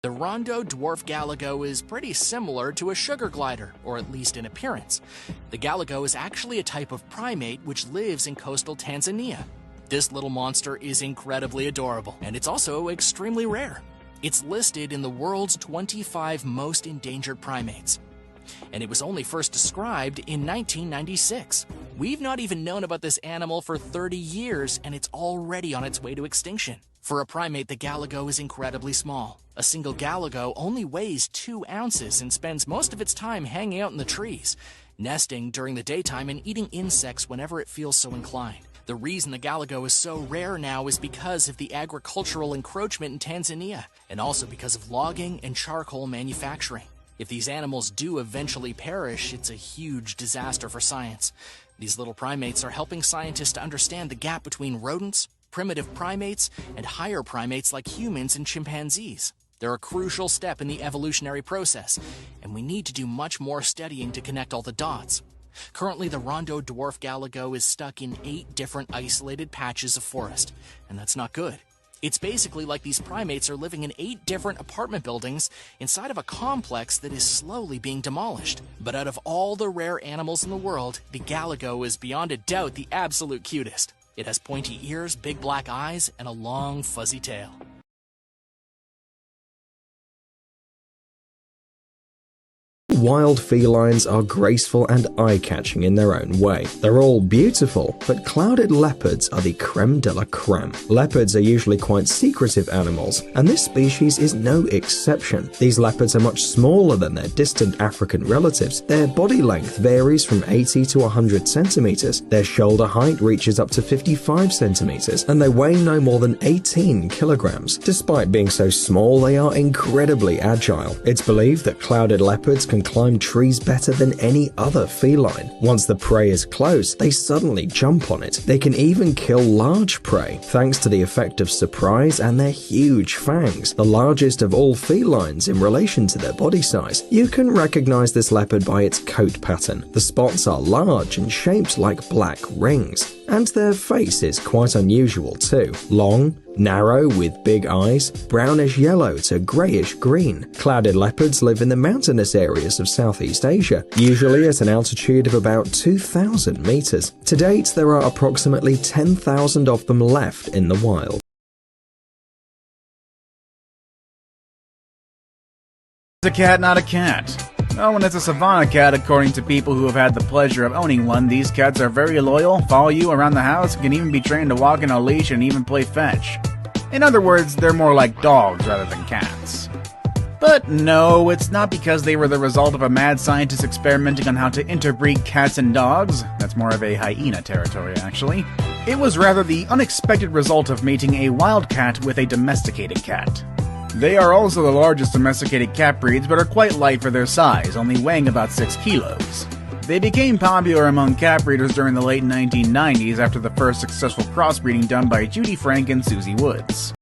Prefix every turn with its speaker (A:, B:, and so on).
A: The Rondo Dwarf Galago is pretty similar to a sugar glider, or at least in appearance. The Galago is actually a type of primate which lives in coastal Tanzania. This little monster is incredibly adorable, and it's also extremely rare. It's listed in the world's 25 most endangered primates, and it was only first described in 1996. We've not even known about this animal for 30 years, and it's already on its way to extinction. For a primate, the Galago is incredibly small. A single Galago only weighs 2 ounces and spends most of its time hanging out in the trees, nesting during the daytime and eating insects whenever it feels so inclined. The reason the Galago is so rare now is because of the agricultural encroachment in Tanzania, and also because of logging and charcoal manufacturing. If these animals do eventually perish, it's a huge disaster for science. These little primates are helping scientists to understand the gap between rodents, primitive primates, and higher primates like humans and chimpanzees. They're a crucial step in the evolutionary process, and we need to do much more studying to connect all the dots. Currently, the Rondo Dwarf Galago is stuck in 8 different isolated patches of forest, and that's not good. It's basically like these primates are living in 8 different apartment buildings inside of a complex that is slowly being demolished. But out of all the rare animals in the world, the Galago is beyond a doubt the absolute cutest. It has pointy ears, big black eyes, and a long fuzzy tail.
B: Wild felines are graceful and eye-catching in their own way. They're all beautiful, but clouded leopards are the creme de la creme. Leopards are usually quite secretive animals, and this species is no exception. These leopards are much smaller than their distant African relatives. Their body length varies from 80 to 100 centimeters. Their shoulder height reaches up to 55 centimeters, and they weigh no more than 18 kilograms. Despite being so small, they are incredibly agile. It's believed that clouded leopards can climb trees better than any other feline. Once the prey is close, they suddenly jump on it. They can even kill large prey, thanks to the effect of surprise and their huge fangs, the largest of all felines in relation to their body size. You can recognize this leopard by its coat pattern. The spots are large and shaped like black rings, and their face is quite unusual too. Long, narrow with big eyes, brownish yellow to greyish green. Clouded leopards live in the mountainous areas of Southeast Asia, usually at an altitude of about 2,000 meters. To date, there are approximately 10,000 of them left in the wild.
C: It's a cat, not a cat. Oh, when it's a Savannah Cat, according to people who have had the pleasure of owning one, these cats are very loyal, follow you around the house, can even be trained to walk in a leash and even play fetch. In other words, they're more like dogs rather than cats. But no, it's not because they were the result of a mad scientist experimenting on how to interbreed cats and dogs. That's more of a hyena territory, actually. It was rather the unexpected result of mating a wild cat with a domesticated cat. They are also the largest domesticated cat breeds, but are quite light for their size, only weighing about 6 kilos. They became popular among cat breeders during the late 1990s after the first successful crossbreeding done by Judy Frank and Susie Woods.